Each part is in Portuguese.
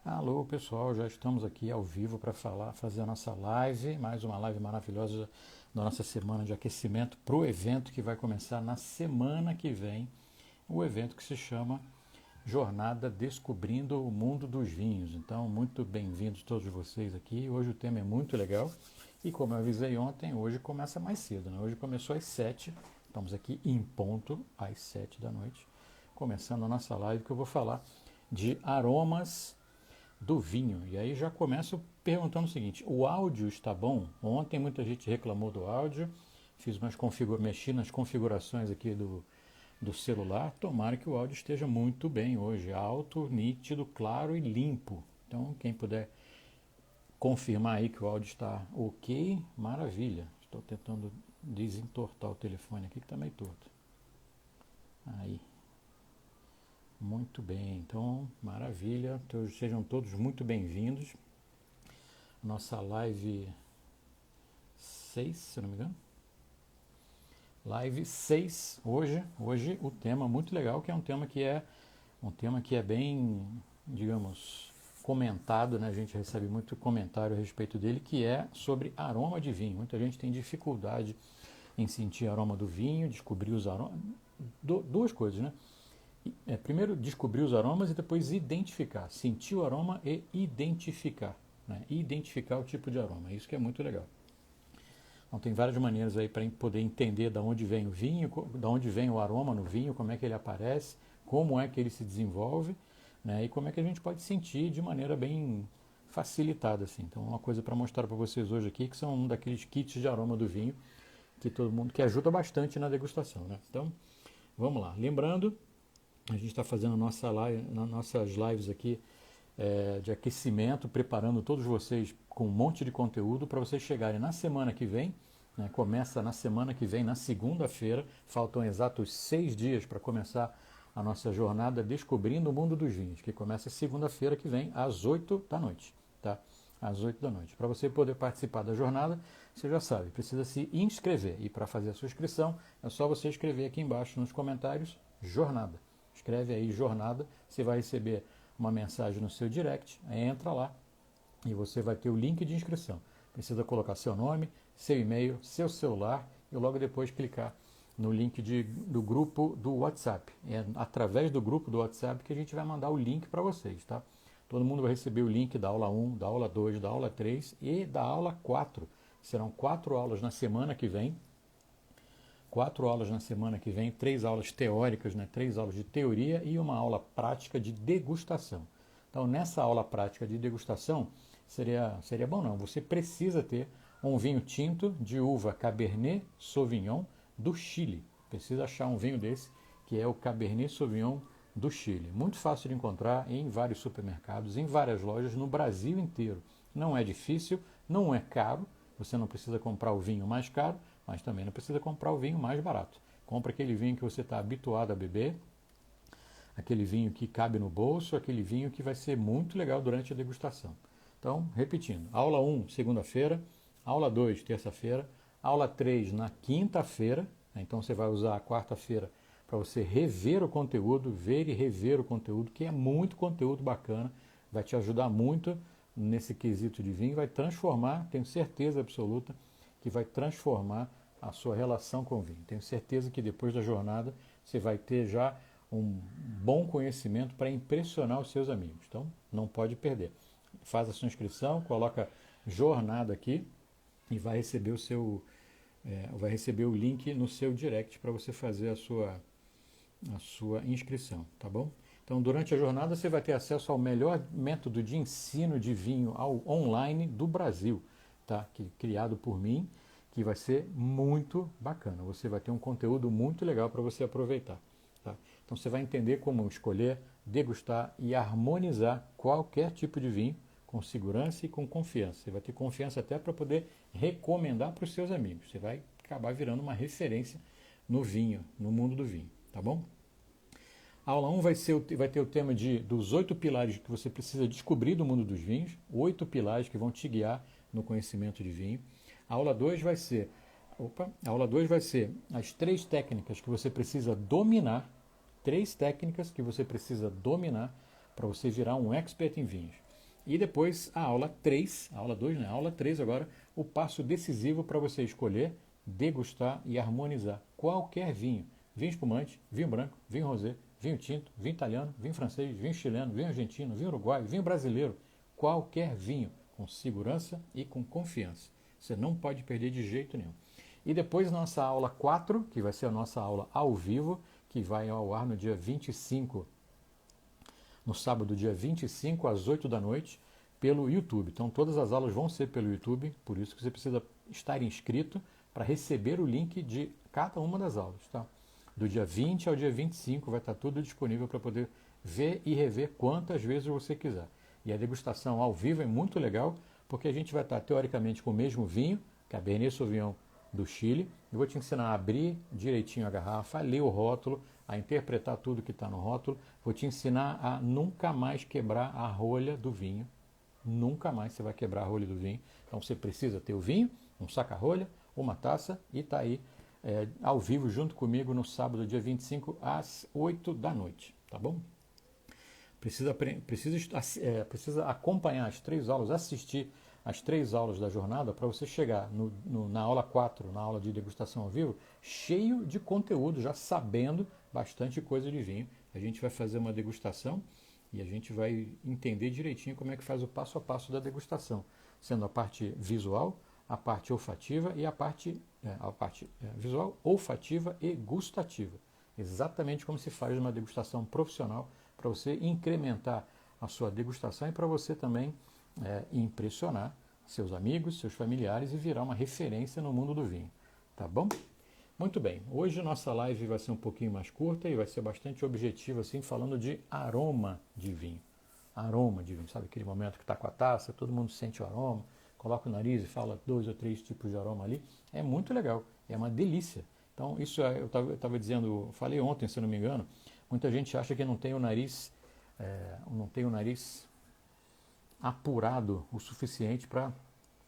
Alô pessoal, já estamos aqui ao vivo para fazer a nossa live, mais uma live maravilhosa da nossa semana de aquecimento para o evento que vai começar na semana que vem, o evento que se chama Jornada Descobrindo o Mundo dos Vinhos. Então, muito bem-vindos todos vocês aqui. Hoje o tema é muito legal e como eu avisei ontem, hoje começa mais cedo, né? Hoje começou às 7, estamos aqui em ponto às 7 da noite, começando a nossa live que eu vou falar de aromas do vinho. E aí já começo perguntando o seguinte: o áudio está bom? Ontem muita gente reclamou do áudio, mexi nas configurações aqui do celular. Tomara que o áudio esteja muito bem hoje, alto, nítido, claro e limpo. Então, quem puder confirmar aí que o áudio está ok, maravilha. Estou tentando desentortar o telefone aqui que está meio torto. Aí. Muito bem, então, maravilha. Sejam todos muito bem-vindos. Nossa live 6, se não me engano. Live 6, hoje o tema muito legal, que é um tema que é bem, digamos, comentado, né? A gente recebe muito comentário a respeito dele, que é sobre aroma de vinho. Muita gente tem dificuldade em sentir aroma do vinho, descobrir os aromas. Duas coisas, né? Primeiro descobrir os aromas e depois identificar, sentir o aroma e identificar, né? Identificar o tipo de aroma, isso que é muito legal. Então tem várias maneiras aí para poder entender de onde vem o vinho, de onde vem o aroma no vinho, como é que ele aparece, como é que ele se desenvolve, né? E como é que a gente pode sentir de maneira bem facilitada, assim. Então uma coisa para mostrar para vocês hoje aqui, que são um daqueles kits de aroma do vinho que todo mundo, que ajuda bastante na degustação, né? Então vamos lá, lembrando, a gente está fazendo nossas lives aqui de aquecimento, preparando todos vocês com um monte de conteúdo para vocês chegarem na semana que vem, né? Começa na semana que vem, na segunda-feira, faltam exatos 6 dias para começar a nossa jornada Descobrindo o Mundo dos Vinhos, que começa segunda-feira que vem, às 8 da noite. Tá? Às 8 da noite. Para você poder participar da jornada, você já sabe, precisa se inscrever. E para fazer a sua inscrição, é só você escrever aqui embaixo nos comentários, jornada. Escreve aí jornada, você vai receber uma mensagem no seu direct, aí entra lá e você vai ter o link de inscrição. Precisa colocar seu nome, seu e-mail, seu celular e logo depois clicar no link do grupo do WhatsApp. É através do grupo do WhatsApp que a gente vai mandar o link para vocês, tá? Todo mundo vai receber o link da aula 1, da aula 2, da aula 3 e da aula 4. Serão 4 aulas na semana que vem. 4 aulas na semana que vem, 3 aulas teóricas, né? 3 aulas de teoria e uma aula prática de degustação. Então, nessa aula prática de degustação, seria bom não, você precisa ter um vinho tinto de uva Cabernet Sauvignon do Chile. Precisa achar um vinho desse, que é o Cabernet Sauvignon do Chile. Muito fácil de encontrar em vários supermercados, em várias lojas no Brasil inteiro. Não é difícil, não é caro, você não precisa comprar o vinho mais caro, mas também não precisa comprar o vinho mais barato. Compra aquele vinho que você está habituado a beber, aquele vinho que cabe no bolso, aquele vinho que vai ser muito legal durante a degustação. Então, repetindo, aula 1, segunda-feira, aula 2, terça-feira, aula 3 na quinta-feira, né? Então você vai usar a quarta-feira para você rever o conteúdo, ver e rever o conteúdo, que é muito conteúdo bacana, vai te ajudar muito nesse quesito de vinho, vai transformar, tenho certeza absoluta, que vai transformar a sua relação com o vinho. Tenho certeza que depois da jornada você vai ter já um bom conhecimento para impressionar os seus amigos. Então, não pode perder. Faz a sua inscrição, coloca jornada aqui e vai receber vai receber o link no seu direct para você fazer a sua inscrição, tá bom? Então, durante a jornada você vai ter acesso ao melhor método de ensino de vinho online do Brasil, tá? Criado por mim, que vai ser muito bacana. Você vai ter um conteúdo muito legal para você aproveitar. Tá? Então você vai entender como escolher, degustar e harmonizar qualquer tipo de vinho com segurança e com confiança. Você vai ter confiança até para poder recomendar para os seus amigos. Você vai acabar virando uma referência no vinho, no mundo do vinho. Tá bom? A aula 1 vai ter o tema dos 8 pilares que você precisa descobrir do mundo dos vinhos, 8 pilares que vão te guiar no conhecimento de vinho. A aula 2 vai ser as 3 técnicas que você precisa dominar, 3 técnicas que você precisa dominar para você virar um expert em vinhos. E depois a aula 3, a aula 2, né? A aula 3 agora, o passo decisivo para você escolher, degustar e harmonizar qualquer vinho. Vinho espumante, vinho branco, vinho rosé, vinho tinto, vinho italiano, vinho francês, vinho chileno, vinho argentino, vinho uruguaio, vinho brasileiro. Qualquer vinho, com segurança e com confiança. Você não pode perder de jeito nenhum. E depois nossa aula 4, que vai ser a nossa aula ao vivo, que vai ao ar no dia 25, no sábado, dia 25, às 8 da noite, pelo YouTube. Então todas as aulas vão ser pelo YouTube, por isso que você precisa estar inscrito para receber o link de cada uma das aulas. Tá? Do dia 20 ao dia 25 vai estar tudo disponível para poder ver e rever quantas vezes você quiser. E a degustação ao vivo é muito legal, porque a gente vai estar teoricamente com o mesmo vinho, Cabernet Sauvignon do Chile. Eu vou te ensinar a abrir direitinho a garrafa, a ler o rótulo, a interpretar tudo que está no rótulo. Vou te ensinar a nunca mais quebrar a rolha do vinho. Nunca mais você vai quebrar a rolha do vinho. Então você precisa ter o vinho, um saca-rolha, uma taça e está aí ao vivo junto comigo no sábado, dia 25, às 8 da noite. Tá bom? Precisa acompanhar as 3 aulas, assistir as 3 aulas da jornada para você chegar na aula 4, na aula de degustação ao vivo, cheio de conteúdo, já sabendo bastante coisa de vinho. A gente vai fazer uma degustação e a gente vai entender direitinho como é que faz o passo a passo da degustação, sendo a parte visual, a parte olfativa e a parte visual, olfativa e gustativa. Exatamente como se faz uma degustação profissional, para você incrementar a sua degustação e para você também impressionar seus amigos, seus familiares e virar uma referência no mundo do vinho. Tá bom? Muito bem, hoje nossa live vai ser um pouquinho mais curta e vai ser bastante objetiva, assim, falando de aroma de vinho. Aroma de vinho, sabe aquele momento que está com a taça, todo mundo sente o aroma, coloca o nariz e fala 2 ou 3 tipos de aroma ali. É muito legal, é uma delícia. Então, isso eu estava dizendo, falei ontem, se não me engano, muita gente acha que não tem o nariz apurado o suficiente para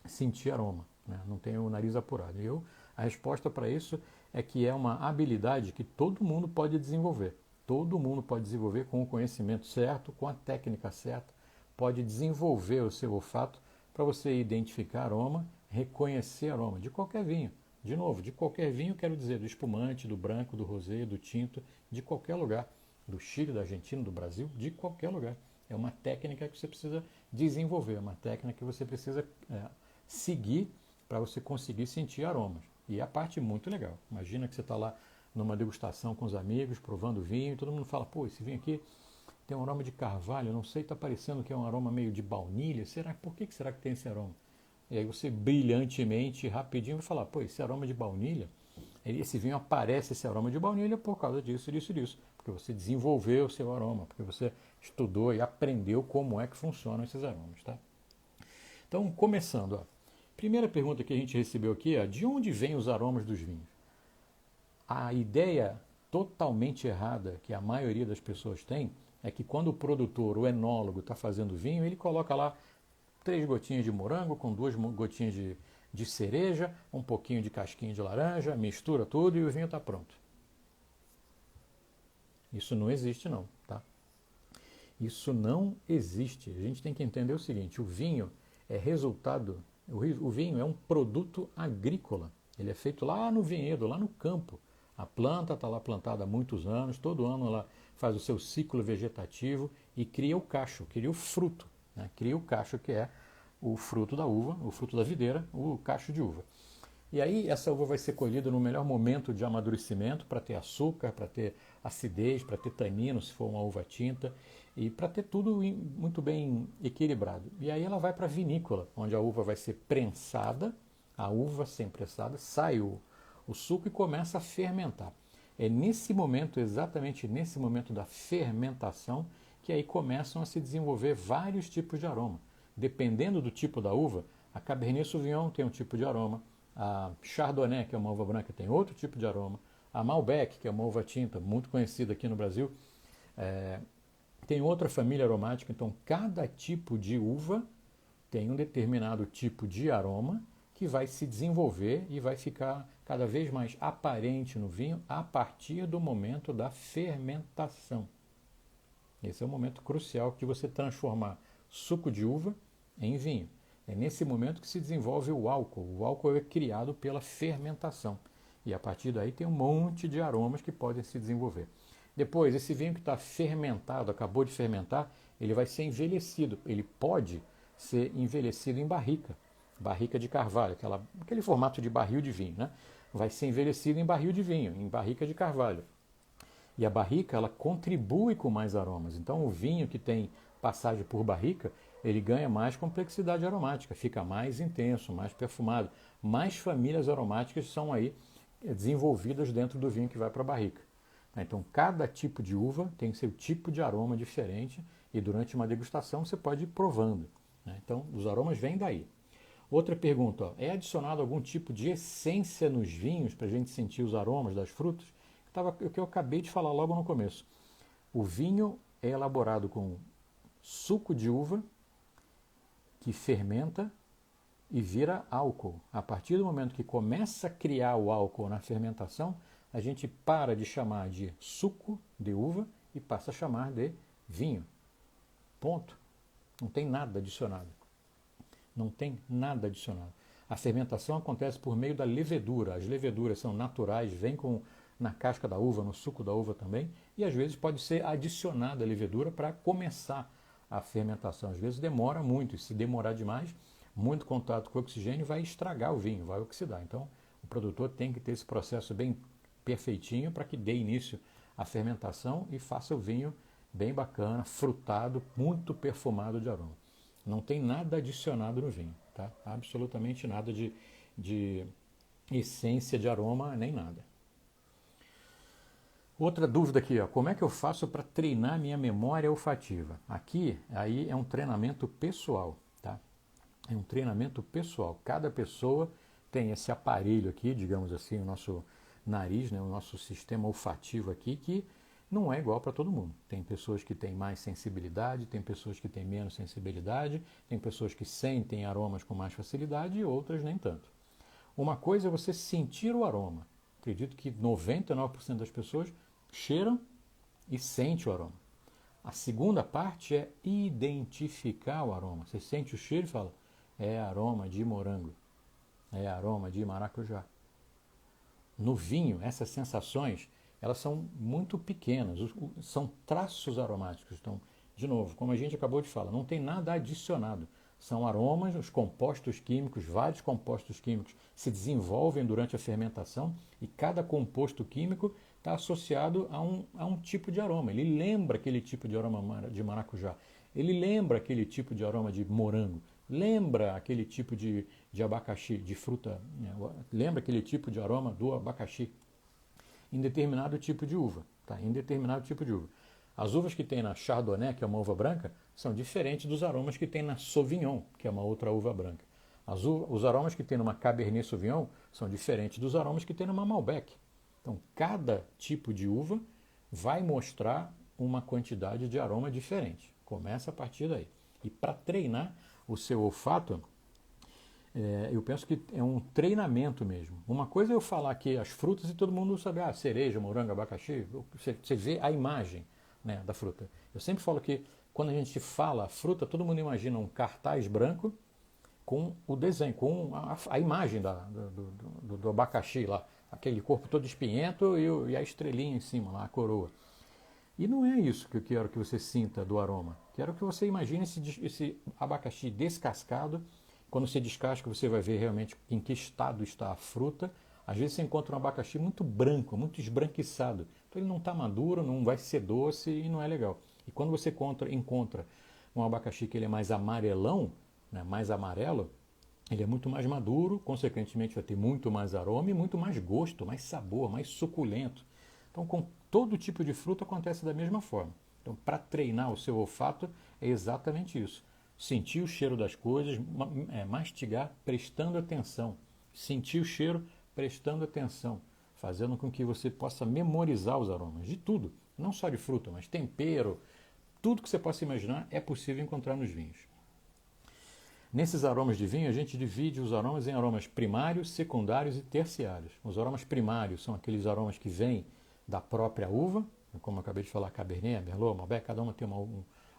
sentir aroma, né? Não tem o nariz apurado. A resposta para isso é que é uma habilidade que todo mundo pode desenvolver. Todo mundo pode desenvolver com o conhecimento certo, com a técnica certa, pode desenvolver o seu olfato para você identificar aroma, reconhecer aroma de qualquer vinho. De novo, de qualquer vinho, quero dizer do espumante, do branco, do rosé, do tinto, de qualquer lugar. Do Chile, da Argentina, do Brasil, de qualquer lugar. É uma técnica que você precisa desenvolver, é uma técnica que você precisa seguir para você conseguir sentir aromas. E é a parte muito legal. Imagina que você está lá numa degustação com os amigos, provando vinho, e todo mundo fala, pô, esse vinho aqui tem um aroma de carvalho, eu não sei, está parecendo que é um aroma meio de baunilha, por que será que tem esse aroma? E aí você brilhantemente, rapidinho, vai falar, pô, esse aroma de baunilha, esse vinho aparece esse aroma de baunilha por causa disso, disso, disso. Porque você desenvolveu o seu aroma, porque você estudou e aprendeu como é que funcionam esses aromas, tá? Então, começando, ó. Primeira pergunta que a gente recebeu aqui é, de onde vêm os aromas dos vinhos? A ideia totalmente errada que a maioria das pessoas tem é que quando o produtor, o enólogo, está fazendo vinho, ele coloca lá 3 gotinhas de morango com 2 gotinhas de cereja, um pouquinho de casquinha de laranja, mistura tudo e o vinho está pronto. Isso não existe não, tá? Isso não existe. A gente tem que entender o seguinte, o vinho é resultado, o vinho é um produto agrícola. Ele é feito lá no vinhedo, lá no campo. A planta está lá plantada há muitos anos, todo ano ela faz o seu ciclo vegetativo e cria o cacho, cria o fruto, né? Cria o cacho que é o fruto da uva, o fruto da videira, o cacho de uva. E aí essa uva vai ser colhida no melhor momento de amadurecimento para ter açúcar, para ter acidez, para ter tanino, se for uma uva tinta, e para ter tudo muito bem equilibrado. E aí ela vai para a vinícola, onde a uva vai ser prensada, a uva sem prensada, sai o suco e começa a fermentar. É nesse momento, exatamente nesse momento da fermentação, que aí começam a se desenvolver vários tipos de aroma. Dependendo do tipo da uva, a Cabernet Sauvignon tem um tipo de aroma, a Chardonnay, que é uma uva branca, tem outro tipo de aroma, a Malbec, que é uma uva tinta muito conhecida aqui no Brasil, tem outra família aromática. Então cada tipo de uva tem um determinado tipo de aroma que vai se desenvolver e vai ficar cada vez mais aparente no vinho a partir do momento da fermentação. Esse é o momento crucial de você transformar suco de uva em vinho. É nesse momento que se desenvolve o álcool. O álcool é criado pela fermentação. E a partir daí tem um monte de aromas que podem se desenvolver. Depois, esse vinho que está fermentado, acabou de fermentar, ele vai ser envelhecido. Ele pode ser envelhecido em barrica de carvalho, aquele formato de barril de vinho, né? Vai ser envelhecido em barril de vinho, em barrica de carvalho. E a barrica, ela contribui com mais aromas. Então, o vinho que tem passagem por barrica, ele ganha mais complexidade aromática, fica mais intenso, mais perfumado. Mais famílias aromáticas são aí desenvolvidas dentro do vinho que vai para a barrica. Então, cada tipo de uva tem seu tipo de aroma diferente e durante uma degustação você pode ir provando. Então, os aromas vêm daí. Outra pergunta, ó, é adicionado algum tipo de essência nos vinhos para a gente sentir os aromas das frutas? O que eu acabei de falar logo no começo. O vinho é elaborado com suco de uva que fermenta e vira álcool. A partir do momento que começa a criar o álcool na fermentação, a gente para de chamar de suco de uva e passa a chamar de vinho. Ponto. Não tem nada adicionado. Não tem nada adicionado. A fermentação acontece por meio da levedura. As leveduras são naturais, vêm na casca da uva, no suco da uva também, e às vezes pode ser adicionada a levedura para começar a fermentação. Às vezes demora muito, e se demorar demais, muito contato com o oxigênio vai estragar o vinho, vai oxidar. Então, o produtor tem que ter esse processo bem perfeitinho para que dê início à fermentação e faça o vinho bem bacana, frutado, muito perfumado de aroma. Não tem nada adicionado no vinho, tá? Absolutamente nada de essência de aroma, nem nada. Outra dúvida aqui, ó, como é que eu faço para treinar minha memória olfativa? Aqui, aí é um treinamento pessoal, tá? É um treinamento pessoal. Cada pessoa tem esse aparelho aqui, digamos assim, o nosso nariz, né, o nosso sistema olfativo aqui, que não é igual para todo mundo. Tem pessoas que têm mais sensibilidade, tem pessoas que têm menos sensibilidade, tem pessoas que sentem aromas com mais facilidade e outras nem tanto. Uma coisa é você sentir o aroma. Acredito que 99% das pessoas cheiram e sentem o aroma. A segunda parte é identificar o aroma. Você sente o cheiro e fala, é aroma de morango, é aroma de maracujá. No vinho, essas sensações, elas são muito pequenas, são traços aromáticos. Então, de novo, como a gente acabou de falar, não tem nada adicionado. São aromas, os compostos químicos, vários compostos químicos se desenvolvem durante a fermentação e cada composto químico está associado a um tipo de aroma. Ele lembra aquele tipo de aroma de maracujá, ele lembra aquele tipo de aroma de morango, lembra aquele tipo de abacaxi, de fruta, né? Lembra aquele tipo de aroma do abacaxi em determinado tipo de uva. Tá? Em determinado tipo de uva. As uvas que tem na Chardonnay, que é uma uva branca, são diferentes dos aromas que tem na Sauvignon, que é uma outra uva branca. Os aromas que tem numa Cabernet Sauvignon são diferentes dos aromas que tem numa Malbec. Então, cada tipo de uva vai mostrar uma quantidade de aroma diferente. Começa a partir daí. E para treinar o seu olfato, eu penso que é um treinamento mesmo. Uma coisa é eu falar aqui as frutas e todo mundo sabe, cereja, morango, abacaxi, você vê a imagem, né, da fruta. Eu sempre falo que quando a gente fala fruta, todo mundo imagina um cartaz branco com o desenho, com a imagem do abacaxi lá, aquele corpo todo espinhento e a estrelinha em cima, lá, a coroa. E não é isso que eu quero que você sinta do aroma. Quero que você imagine esse abacaxi descascado. Quando você descasca, você vai ver realmente em que estado está a fruta. Às vezes você encontra um abacaxi muito branco, muito esbranquiçado. Então ele não está maduro, não vai ser doce e não é legal. E quando você encontra um abacaxi que ele é mais amarelão, né, mais amarelo, ele é muito mais maduro, consequentemente vai ter muito mais aroma e muito mais gosto, mais sabor, mais suculento. Então com todo tipo de fruta acontece da mesma forma. Então para treinar o seu olfato é exatamente isso. Sentir o cheiro das coisas, mastigar prestando atenção. Sentir o cheiro prestando atenção, fazendo com que você possa memorizar os aromas de tudo, não só de fruta, mas tempero, tudo que você possa imaginar é possível encontrar nos vinhos. Nesses aromas de vinho, a gente divide os aromas em aromas primários, secundários e terciários. Os aromas primários são aqueles aromas que vêm da própria uva, como eu acabei de falar, Cabernet, Merlot, Malbec, cada uma tem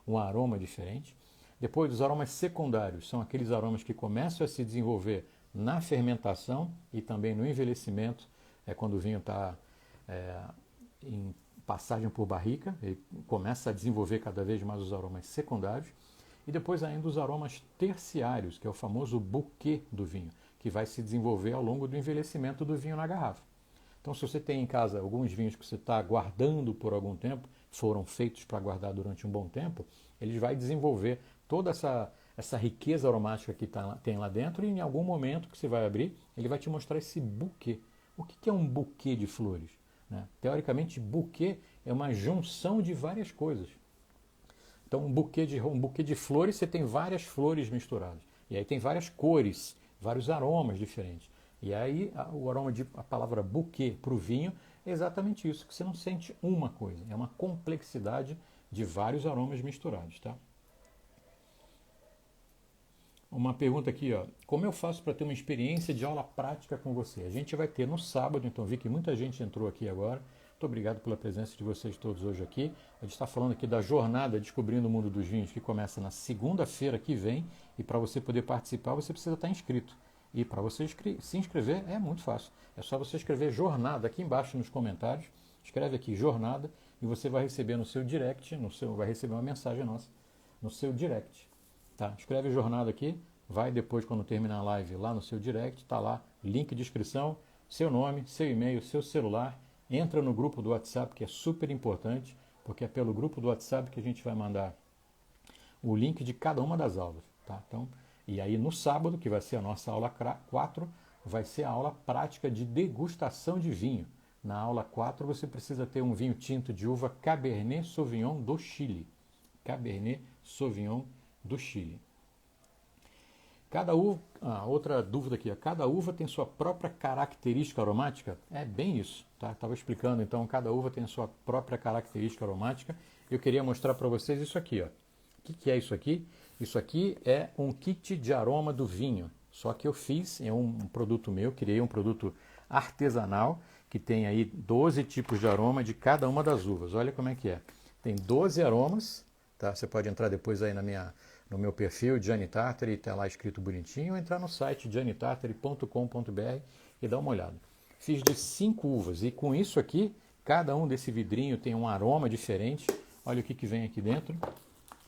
um aroma diferente. Depois, os aromas secundários são aqueles aromas que começam a se desenvolver na fermentação e também no envelhecimento, é quando o vinho está em passagem por barrica, ele começa a desenvolver cada vez mais os aromas secundários. E depois ainda os aromas terciários, que é o famoso bouquet do vinho, que vai se desenvolver ao longo do envelhecimento do vinho na garrafa. Então, se você tem em casa alguns vinhos que você está guardando por algum tempo, foram feitos para guardar durante um bom tempo, ele vai desenvolver toda essa riqueza aromática que tem lá dentro e em algum momento que você vai abrir, ele vai te mostrar esse buquê. O que é um buquê de flores? Né? Teoricamente, buquê é uma junção de várias coisas. Então, um buquê de flores, você tem várias flores misturadas. E aí tem várias cores, vários aromas diferentes. E aí o aroma a palavra buquê para o vinho é exatamente isso, que você não sente uma coisa, é uma complexidade de vários aromas misturados, tá? Uma pergunta aqui, ó. Como eu faço para ter uma experiência de aula prática com você? A gente vai ter no sábado, então vi que muita gente entrou aqui agora. Muito obrigado pela presença de vocês todos hoje aqui. A gente está falando aqui da jornada Descobrindo o Mundo dos Vinhos, que começa na segunda-feira que vem. E para você poder participar, você precisa estar inscrito. E para você se inscrever é muito fácil. É só você escrever jornada aqui embaixo nos comentários. Escreve aqui jornada e você vai receber no seu direct, vai receber uma mensagem nossa no seu direct. Tá? Escreve jornada aqui, vai depois quando terminar a live lá no seu direct, tá lá, link de inscrição, seu nome, seu e-mail, seu celular, entra no grupo do WhatsApp, que é super importante, porque é pelo grupo do WhatsApp que a gente vai mandar o link de cada uma das aulas. Tá? Então, e aí no sábado, que vai ser a nossa aula 4, vai ser a aula prática de degustação de vinho. Na aula 4 você precisa ter um vinho tinto de uva Cabernet Sauvignon do Chile. Cabernet Sauvignon do Chile. Cada uva, outra dúvida aqui, cada uva tem sua própria característica aromática? É bem isso, tá? Estava explicando, então, cada uva tem a sua própria característica aromática. Eu queria mostrar para vocês isso aqui, ó. O que é isso aqui? Isso aqui é um kit de aroma do vinho. Só que eu fiz, é um produto meu, criei um produto artesanal, que tem aí 12 tipos de aroma de cada uma das uvas. Olha como é que é. Tem 12 aromas, tá? Você pode entrar depois aí no meu perfil, Gianni Tartari, está lá escrito bonitinho, ou entrar no site giannitartari.com.br e dar uma olhada. Fiz de 5 uvas e com isso aqui, cada um desse vidrinho tem um aroma diferente. Olha o que vem aqui dentro.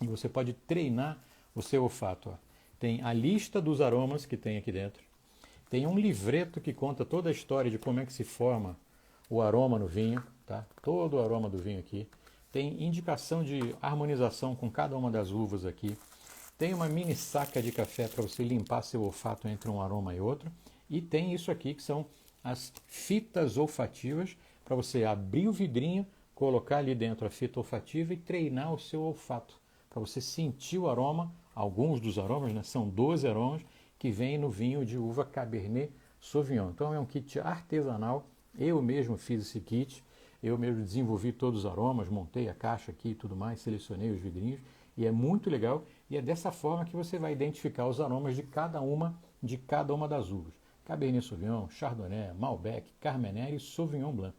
E você pode treinar o seu olfato. Ó. Tem a lista dos aromas que tem aqui dentro. Tem um livreto que conta toda a história de como é que se forma o aroma no vinho. Tá? Todo o aroma do vinho aqui. Tem indicação de harmonização com cada uma das uvas aqui. Tem uma mini saca de café para você limpar seu olfato entre um aroma e outro. E tem isso aqui que são as fitas olfativas para você abrir o vidrinho, colocar ali dentro a fita olfativa e treinar o seu olfato. Para você sentir o aroma, alguns dos aromas, né, são 12 aromas que vêm no vinho de uva Cabernet Sauvignon. Então é um kit artesanal, eu mesmo fiz esse kit, eu mesmo desenvolvi todos os aromas, montei a caixa aqui e tudo mais, selecionei os vidrinhos e é muito legal e é dessa forma que você vai identificar os aromas de cada uma das uvas. Cabernet Sauvignon, Chardonnay, Malbec, Carmenère e Sauvignon Blanc.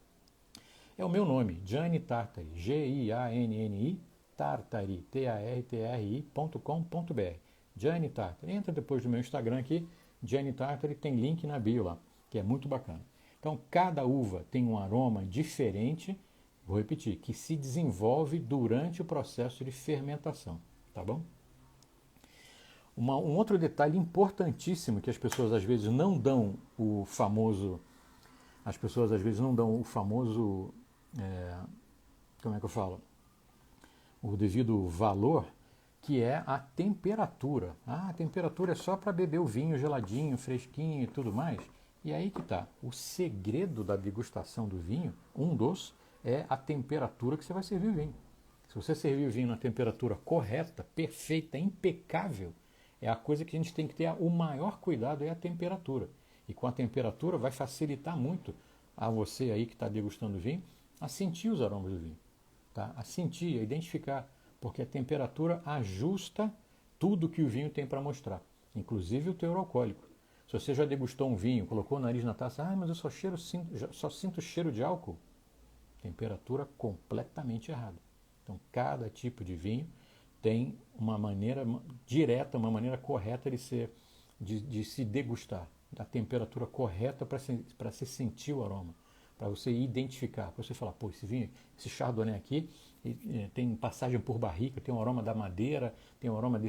É o meu nome, Gianni Tartari, Gianni Tartari, tartri.com.br. Gianni Tartari. Entra depois do meu Instagram aqui, Gianni Tartari, tem link na bio lá, que é muito bacana. Então, cada uva tem um aroma diferente, vou repetir, que se desenvolve durante o processo de fermentação, tá bom? Um outro detalhe importantíssimo que as pessoas às vezes não dão o famoso, como é que eu falo? O devido valor, que é a temperatura. A temperatura é só para beber o vinho geladinho, fresquinho e tudo mais. E aí que tá. O segredo da degustação do vinho, é a temperatura que você vai servir o vinho. Se você servir o vinho na temperatura correta, perfeita, impecável, é a coisa que a gente tem que ter o maior cuidado, é a temperatura. E com a temperatura vai facilitar muito a você aí que está degustando o vinho a sentir os aromas do vinho. Tá? A sentir, a identificar, porque a temperatura ajusta tudo que o vinho tem para mostrar, inclusive o teor alcoólico. Se você já degustou um vinho, colocou o nariz na taça, mas eu só sinto cheiro de álcool, temperatura completamente errada. Então, cada tipo de vinho tem uma maneira direta, uma maneira correta de se degustar, a temperatura correta para se sentir o aroma, para você identificar, para você falar, pô, esse vinho, esse Chardonnay aqui tem passagem por barrica, tem um aroma da madeira, tem um aroma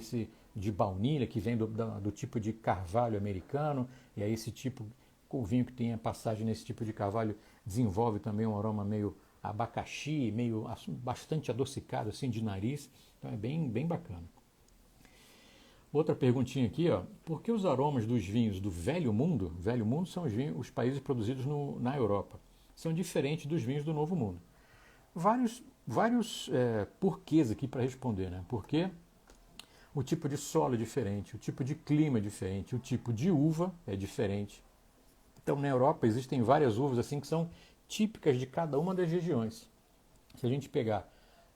de baunilha que vem do tipo de carvalho americano, e aí esse tipo, o vinho que tem a passagem nesse tipo de carvalho desenvolve também um aroma meio abacaxi, meio bastante adocicado assim de nariz, então é bem bacana. Outra perguntinha aqui, ó, por que os aromas dos vinhos do Velho Mundo são os países produzidos na Europa, são diferentes dos vinhos do Novo Mundo? Vários porquês aqui para responder, né? Porque o tipo de solo é diferente, o tipo de clima é diferente, o tipo de uva é diferente. Então, na Europa existem várias uvas assim que são típicas de cada uma das regiões. Se a gente pegar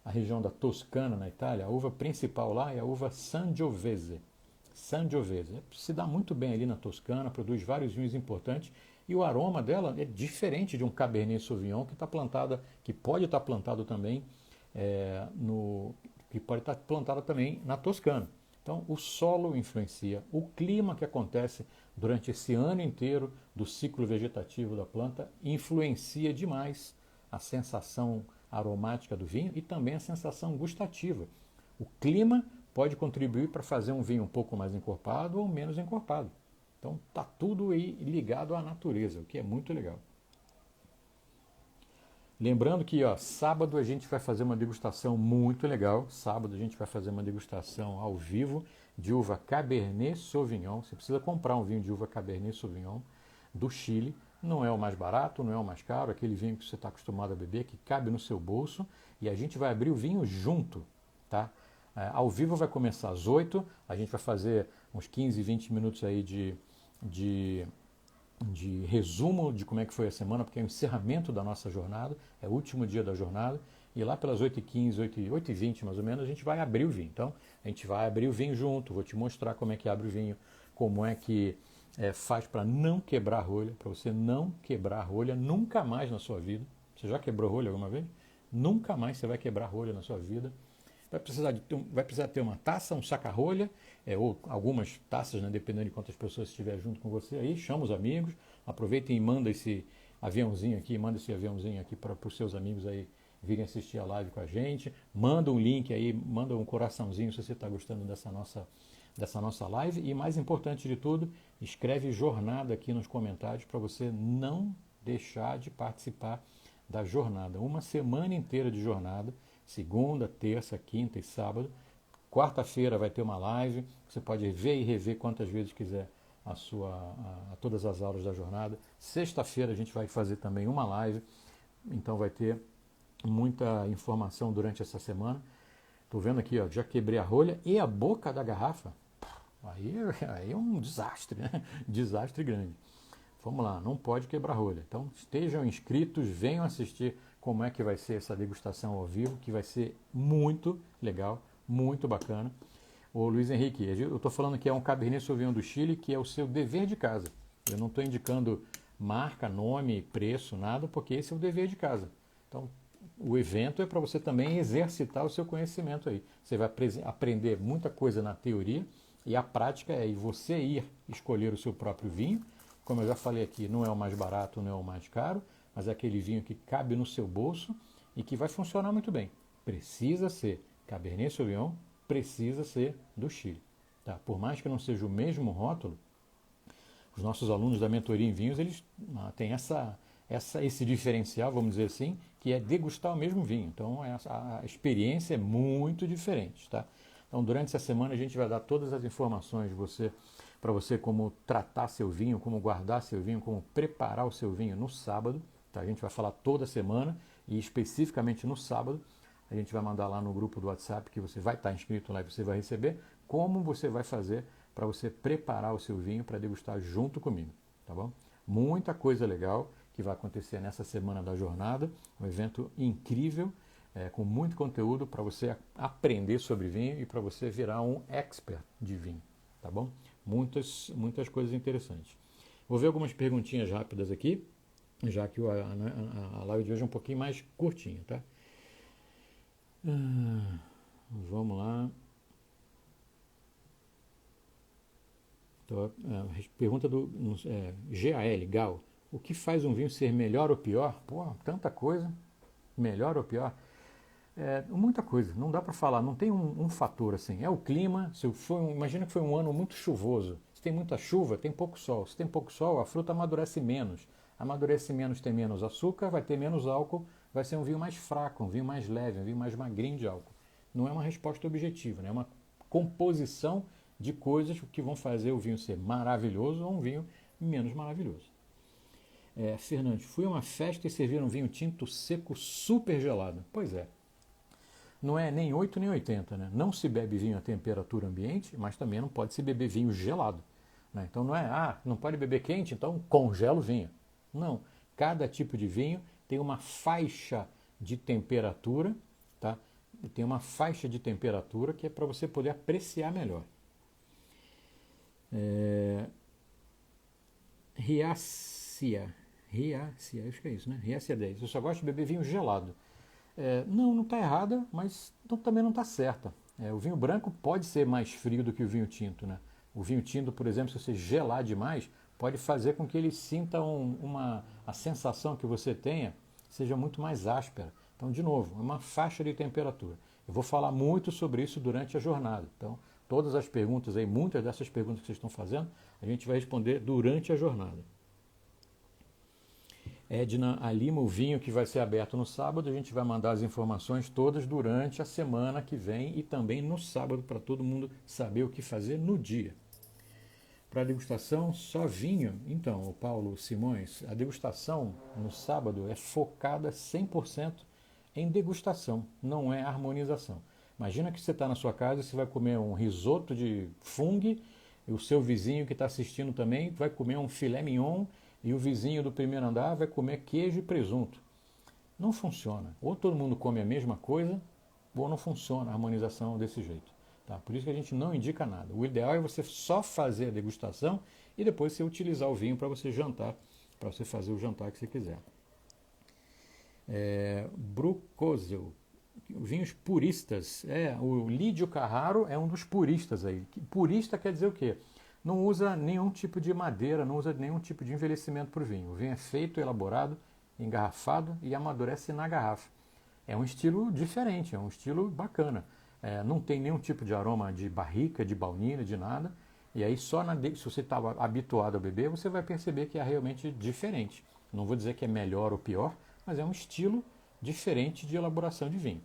a região da Toscana, na Itália, a uva principal lá é a uva Sangiovese. Sangiovese. Se dá muito bem ali na Toscana, produz vários vinhos importantes e o aroma dela é diferente de um Cabernet Sauvignon que pode estar plantado também na Toscana. Então, o solo influencia, o clima que acontece durante esse ano inteiro do ciclo vegetativo da planta influencia demais a sensação aromática do vinho e também a sensação gustativa. O clima pode contribuir para fazer um vinho um pouco mais encorpado ou menos encorpado. Então, está tudo aí ligado à natureza, o que é muito legal. Lembrando que sábado a gente vai fazer uma degustação muito legal. Sábado a gente vai fazer uma degustação ao vivo de uva Cabernet Sauvignon. Você precisa comprar um vinho de uva Cabernet Sauvignon do Chile. Não é o mais barato, não é o mais caro, aquele vinho que você está acostumado a beber, que cabe no seu bolso. E a gente vai abrir o vinho junto, tá? Ao vivo vai começar às 8, a gente vai fazer uns 15, 20 minutos aí de resumo de como é que foi a semana, porque é o encerramento da nossa jornada, é o último dia da jornada, e lá pelas 8h15, 8h20 mais ou menos, a gente vai abrir o vinho. Então, a gente vai abrir o vinho junto, vou te mostrar como é que abre o vinho, como é que faz para não quebrar rolha, para você não quebrar rolha nunca mais na sua vida. Você já quebrou rolha alguma vez? Nunca mais você vai quebrar rolha na sua vida. Vai precisar ter uma taça, um saca-rolha, ou algumas taças, né, dependendo de quantas pessoas estiver junto com você aí, chama os amigos, aproveitem e manda esse aviãozinho aqui para os seus amigos aí virem assistir a live com a gente, manda um link aí, manda um coraçãozinho se você está gostando dessa nossa live, e mais importante de tudo, escreve jornada aqui nos comentários para você não deixar de participar da jornada, uma semana inteira de jornada, segunda, terça, quinta e sábado. Quarta-feira vai ter uma live, você pode ver e rever quantas vezes quiser todas as aulas da jornada. Sexta-feira a gente vai fazer também uma live, então vai ter muita informação durante essa semana. Estou vendo aqui, já quebrei a rolha e a boca da garrafa. Aí é um desastre, né? Desastre grande. Vamos lá, não pode quebrar rolha. Então estejam inscritos, venham assistir como é que vai ser essa degustação ao vivo, que vai ser muito legal, muito bacana. Ô Luiz Henrique, eu estou falando que é um Cabernet Sauvignon do Chile, que é o seu dever de casa. Eu não estou indicando marca, nome, preço, nada, porque esse é o dever de casa. Então, o evento é para você também exercitar o seu conhecimento aí. Você vai aprender muita coisa na teoria e a prática é você ir escolher o seu próprio vinho. Como eu já falei aqui, não é o mais barato, não é o mais caro, mas é aquele vinho que cabe no seu bolso e que vai funcionar muito bem. Precisa ser Cabernet Sauvignon, precisa ser do Chile. Tá? Por mais que não seja o mesmo rótulo, os nossos alunos da mentoria em vinhos, eles têm esse diferencial, vamos dizer assim, que é degustar o mesmo vinho. Então a experiência é muito diferente. Tá? Então durante essa semana a gente vai dar todas as informações para você como tratar seu vinho, como guardar seu vinho, como preparar o seu vinho no sábado. Tá? A gente vai falar toda semana e especificamente no sábado a gente vai mandar lá no grupo do WhatsApp que você vai estar inscrito lá e você vai receber como você vai fazer para você preparar o seu vinho para degustar junto comigo, tá bom? Muita coisa legal que vai acontecer nessa semana da jornada, um evento incrível, com muito conteúdo para você aprender sobre vinho e para você virar um expert de vinho, tá bom? Muitas coisas interessantes. Vou ver algumas perguntinhas rápidas aqui, já que a live de hoje é um pouquinho mais curtinha, tá? Vamos lá. Então, pergunta do Gal. O que faz um vinho ser melhor ou pior? Pô, tanta coisa. Melhor ou pior? Muita coisa. Não dá para falar. Não tem um fator assim. É o clima. Imagina que foi um ano muito chuvoso. Se tem muita chuva, tem pouco sol. Se tem pouco sol, a fruta amadurece menos. Amadurece menos, tem menos açúcar, vai ter menos álcool, vai ser um vinho mais fraco, um vinho mais leve, um vinho mais magrinho de álcool. Não é uma resposta objetiva, né? É uma composição de coisas que vão fazer o vinho ser maravilhoso ou um vinho menos maravilhoso. Fernandes, fui a uma festa e serviram um vinho tinto seco super gelado. Pois é. Não é nem 8 nem 80, né? Não se bebe vinho a temperatura ambiente, mas também não pode se beber vinho gelado. Né? Então não é, não pode beber quente, então congela o vinho. Não. Cada tipo de vinho tem uma faixa de temperatura, tá? Tem uma faixa de temperatura que é para você poder apreciar melhor. Riácia, acho que é isso, né? Riácia 10. Eu só gosto de beber vinho gelado. Não está errada, mas também não está certa. O vinho branco pode ser mais frio do que o vinho tinto, né? O vinho tinto, por exemplo, se você gelar demais, pode fazer com que ele sinta a sensação que você tenha seja muito mais áspera. Então, de novo, uma faixa de temperatura. Eu vou falar muito sobre isso durante a jornada. Então, todas as perguntas aí, muitas dessas perguntas que vocês estão fazendo, a gente vai responder durante a jornada. Edna Alima, o vinho que vai ser aberto no sábado, a gente vai mandar as informações todas durante a semana que vem e também no sábado, para todo mundo saber o que fazer no dia. Para a degustação, só vinho. Então, o Paulo Simões, a degustação no sábado é focada 100% em degustação, não é harmonização. Imagina que você está na sua casa e você vai comer um risoto de fungo e o seu vizinho que está assistindo também vai comer um filé mignon e o vizinho do primeiro andar vai comer queijo e presunto. Não funciona. Ou todo mundo come a mesma coisa, ou não funciona a harmonização desse jeito. Tá? Por isso que a gente não indica nada. O ideal é você só fazer a degustação e depois você utilizar o vinho para você jantar, para você fazer o jantar que você quiser. Brucosel, vinhos puristas. O Lídio Carraro é um dos puristas aí. Purista quer dizer o quê? Não usa nenhum tipo de madeira, não usa nenhum tipo de envelhecimento para o vinho. O vinho é feito, elaborado, engarrafado e amadurece na garrafa. É um estilo diferente, é um estilo bacana. Não tem nenhum tipo de aroma de barrica, de baunilha, de nada. E aí se você estava habituado a beber, você vai perceber que é realmente diferente. Não vou dizer que é melhor ou pior, mas é um estilo diferente de elaboração de vinho.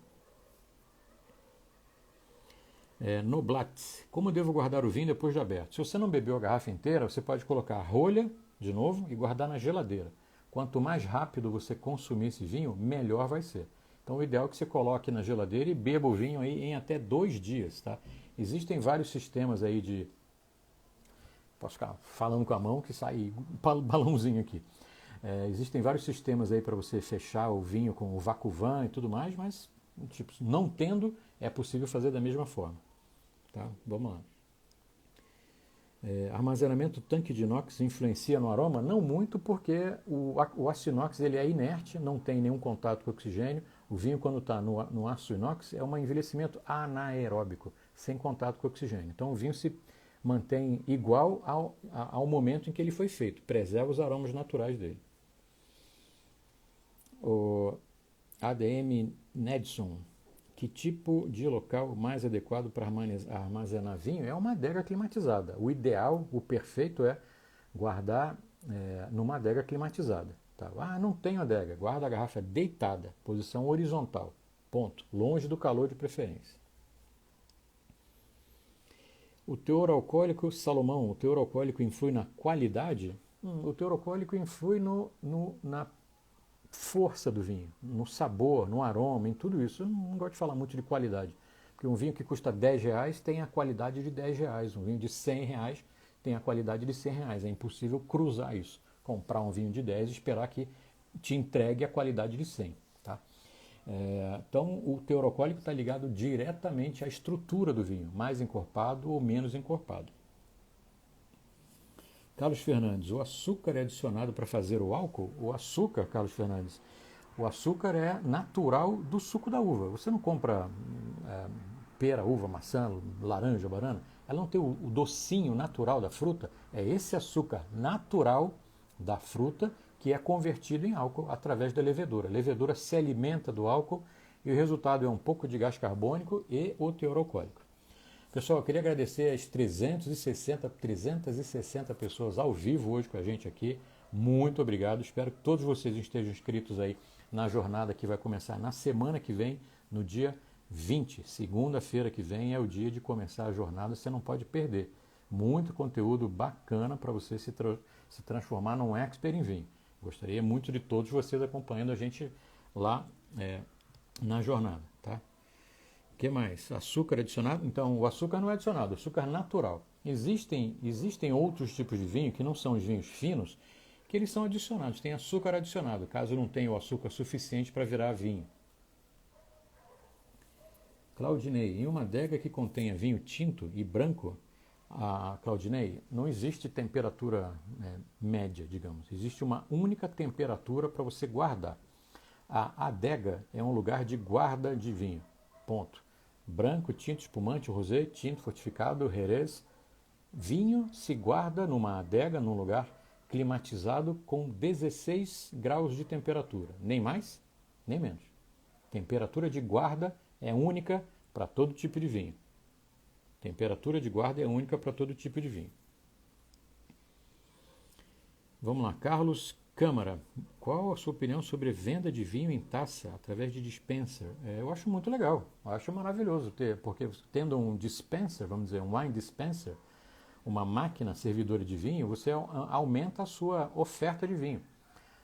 Noblat, como devo guardar o vinho depois de aberto? Se você não bebeu a garrafa inteira, você pode colocar a rolha de novo e guardar na geladeira. Quanto mais rápido você consumir esse vinho, melhor vai ser. Então o ideal é que você coloque na geladeira e beba o vinho aí em até 2 dias. Tá? Existem vários sistemas aí de... Posso ficar falando com a mão que sai balãozinho aqui. Existem vários sistemas aí para você fechar o vinho com o vacuum e tudo mais, mas não tendo, é possível fazer da mesma forma. Tá? Vamos lá. Armazenamento tanque de inox influencia no aroma? Não muito, porque o aço inox ele é inerte, não tem nenhum contato com oxigênio. O vinho, quando está no aço inox, é um envelhecimento anaeróbico, sem contato com oxigênio. Então o vinho se mantém igual ao momento em que ele foi feito, preserva os aromas naturais dele. O ADM Nedson, que tipo de local mais adequado para armazenar vinho? É uma adega climatizada. O ideal, o perfeito é guardar numa adega climatizada. Tá? Não tenho adega. Guarda a garrafa deitada, posição horizontal. Ponto. Longe do calor de preferência. O teor alcoólico, Salomão, o teor alcoólico influi na qualidade? O teor alcoólico influi na força do vinho, no sabor, no aroma, em tudo isso. Eu não gosto de falar muito de qualidade, porque um vinho que custa R$10 tem a qualidade de R$10, um vinho de R$100 tem a qualidade de R$100. É impossível cruzar isso, comprar um vinho de 10 e esperar que te entregue a qualidade de 100. Tá? Então o teor alcoólico está ligado diretamente à estrutura do vinho, mais encorpado ou menos encorpado. Carlos Fernandes, o açúcar é adicionado para fazer o álcool? O açúcar, Carlos Fernandes, o açúcar é natural do suco da uva. Você não compra pera, uva, maçã, laranja, banana. ela não tem o docinho natural da fruta. É esse açúcar natural da fruta que é convertido em álcool através da levedura. A levedura se alimenta do álcool e o resultado é um pouco de gás carbônico e o teor alcoólico. Pessoal, eu queria agradecer as 360 pessoas ao vivo hoje com a gente aqui. Muito obrigado. Espero que todos vocês estejam inscritos aí na jornada que vai começar na semana que vem, no dia 20. Segunda-feira que vem é o dia de começar a jornada, você não pode perder. Muito conteúdo bacana para você se transformar num expert em vinho. Gostaria muito de todos vocês acompanhando a gente lá na jornada, tá? O que mais? Açúcar adicionado? Então, o açúcar não é adicionado, o açúcar natural. Existem outros tipos de vinho que não são os vinhos finos, que eles são adicionados, tem açúcar adicionado, caso não tenha o açúcar suficiente para virar vinho. Claudinei, em uma adega que contenha vinho tinto e branco, Claudinei, não existe temperatura média, digamos. Existe uma única temperatura para você guardar. A adega é um lugar de guarda de vinho. Ponto. Branco, tinto, espumante, rosé, tinto, fortificado, Jerez. Vinho se guarda numa adega, num lugar climatizado com 16 graus de temperatura. Nem mais, nem menos. Temperatura de guarda é única para todo tipo de vinho. Temperatura de guarda é única para todo tipo de vinho. Vamos lá, Carlos Câmara. Qual a sua opinião sobre venda de vinho em taça através de dispenser? Eu acho muito legal, eu acho maravilhoso ter, porque tendo um dispenser, vamos dizer, um wine dispenser, uma máquina servidora de vinho, você aumenta a sua oferta de vinho.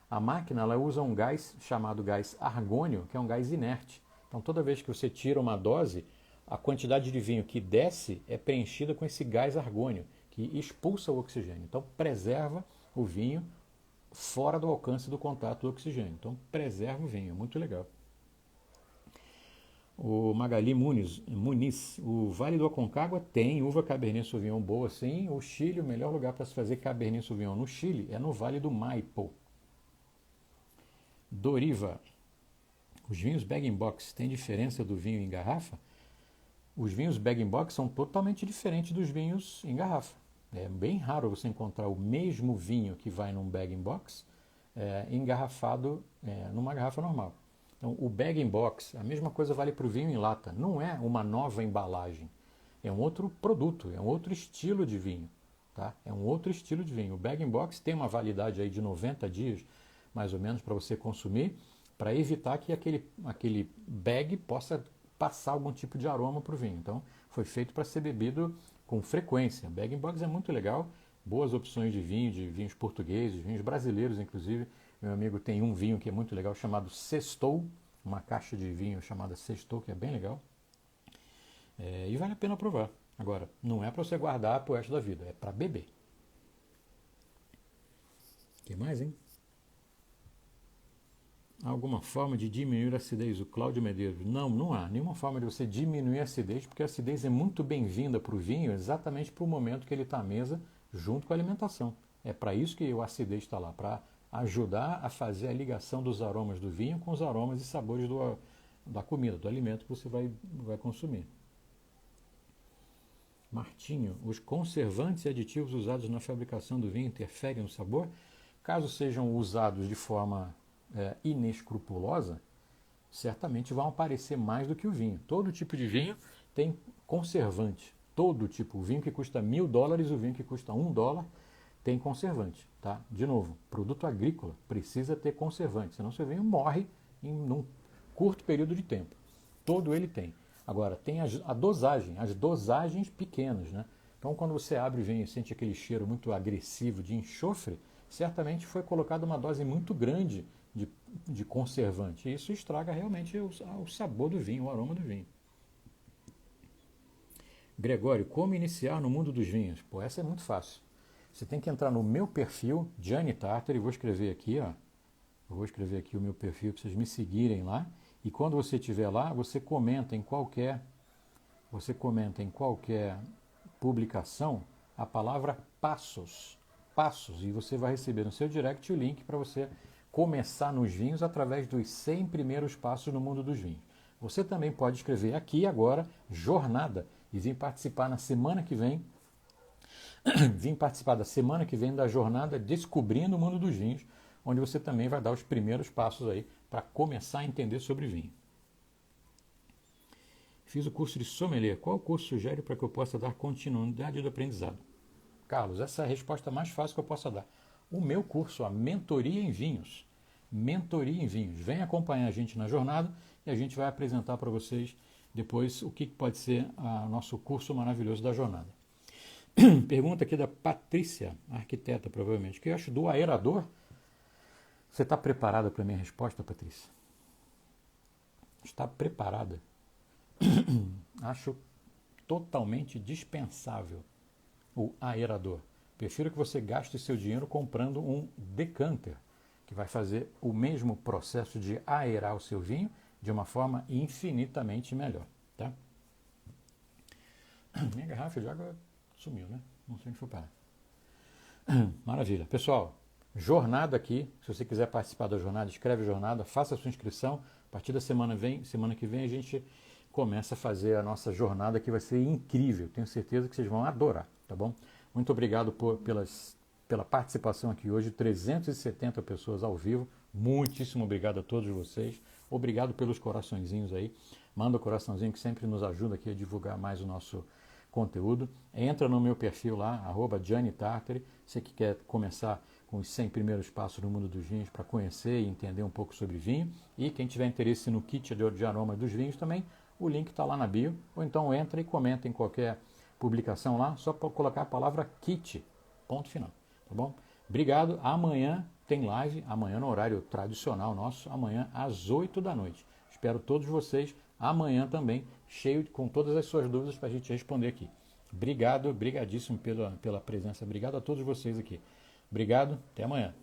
A máquina ela usa um gás chamado gás argônio, que é um gás inerte. Então toda vez que você tira uma dose, a quantidade de vinho que desce é preenchida com esse gás argônio, que expulsa o oxigênio. Então preserva o vinho fora do alcance do contato do oxigênio. Então preserva o vinho, muito legal. O Magali Muniz, o Vale do Aconcagua tem uva Cabernet Sauvignon boa, sim. O Chile, o melhor lugar para se fazer Cabernet Sauvignon no Chile é no Vale do Maipo. Doriva, os vinhos bag-in-box têm diferença do vinho em garrafa? Os vinhos bag-in-box são totalmente diferentes dos vinhos em garrafa. É bem raro você encontrar o mesmo vinho que vai num bag-in-box engarrafado numa garrafa normal. Então, o bag-in-box, a mesma coisa vale para o vinho em lata. Não é uma nova embalagem. É um outro produto, é um outro estilo de vinho. Tá? É um outro estilo de vinho. O bag-in-box tem uma validade aí de 90 dias, mais ou menos, para você consumir, para evitar que aquele bag possa passar algum tipo de aroma para o vinho. Então, foi feito para ser bebido com frequência. Bag-in-box é muito legal. Boas opções de vinho, de vinhos portugueses, vinhos brasileiros, inclusive. Meu amigo tem um vinho que é muito legal, chamado Sextou, uma caixa de vinho chamada Sextou, que é bem legal. E vale a pena provar. Agora, não é para você guardar pro resto da vida, é para beber. O que mais, hein? Há alguma forma de diminuir a acidez? O Cláudio Medeiros. Não há nenhuma forma de você diminuir a acidez, porque a acidez é muito bem-vinda para o vinho exatamente para o momento que ele está à mesa, junto com a alimentação. É para isso que a acidez está lá, para ajudar a fazer a ligação dos aromas do vinho com os aromas e sabores da comida, do alimento que você vai consumir. Martinho, os conservantes e aditivos usados na fabricação do vinho interferem no sabor? Caso sejam usados de forma inescrupulosa, certamente vão aparecer mais do que o vinho. Todo tipo de vinho tem conservante. Todo tipo. O vinho que custa $1.000, o vinho que custa $1 tem conservante. Tá? De novo, produto agrícola precisa ter conservante, senão seu vinho morre num curto período de tempo. Todo ele tem. Agora, tem a dosagem, as dosagens pequenas. Né? Então, quando você abre o vinho e sente aquele cheiro muito agressivo de enxofre, certamente foi colocada uma dose muito grande de conservante. E isso estraga realmente o sabor do vinho, o aroma do vinho. Gregório, como iniciar no mundo dos vinhos? Pô, essa é muito fácil. Você tem que entrar no meu perfil, Gianni Tartari, vou escrever aqui, ó. Vou escrever aqui o meu perfil para vocês me seguirem lá. E quando você estiver lá, você comenta em qualquer publicação a palavra passos. Passos. E você vai receber no seu direct o link para você começar nos vinhos através dos 100 primeiros passos no mundo dos vinhos. Você também pode escrever aqui agora jornada e vim participar na semana que vem, vim participar da semana que vem da jornada Descobrindo o Mundo dos Vinhos, onde você também vai dar os primeiros passos aí para começar a entender sobre vinho. Fiz o curso de sommelier. Qual curso sugere para que eu possa dar continuidade do aprendizado? Carlos, essa é a resposta mais fácil que eu possa dar. O meu curso, a Mentoria em Vinhos. Mentoria em Vinhos. Vem acompanhar a gente na jornada e a gente vai apresentar para vocês depois o que pode ser o nosso curso maravilhoso da jornada. Pergunta aqui da Patrícia, arquiteta provavelmente. O que eu acho do aerador? Você está preparada para a minha resposta, Patrícia? Está preparada? Acho totalmente dispensável o aerador. Prefiro que você gaste seu dinheiro comprando um decanter, que vai fazer o mesmo processo de aerar o seu vinho de uma forma infinitamente melhor. Tá? Minha garrafa de água sumiu, né? Não sei onde foi parar. Maravilha. Pessoal, jornada aqui. Se você quiser participar da jornada, escreve jornada, faça a sua inscrição. A partir da semana que vem, a gente começa a fazer a nossa jornada, que vai ser incrível. Tenho certeza que vocês vão adorar, tá bom? Muito obrigado pela participação aqui hoje. 370 pessoas ao vivo. Muitíssimo obrigado a todos vocês. Obrigado pelos coraçõezinhos aí. Manda o coraçãozinho que sempre nos ajuda aqui a divulgar mais o nosso conteúdo. Entra no meu perfil lá, @GianniTartari. Você que quer começar com os 100 primeiros passos no mundo dos vinhos para conhecer e entender um pouco sobre vinho. E quem tiver interesse no kit de aroma dos vinhos também, o link está lá na bio. Ou então entra e comenta em qualquer publicação lá, só para colocar a palavra kit. Ponto final. Tá bom? Obrigado. Amanhã tem live, amanhã no horário tradicional nosso, amanhã às 8 da noite. Espero todos vocês amanhã também, com todas as suas dúvidas para a gente responder aqui. Obrigado, brigadíssimo pela presença. Obrigado a todos vocês aqui. Obrigado, até amanhã.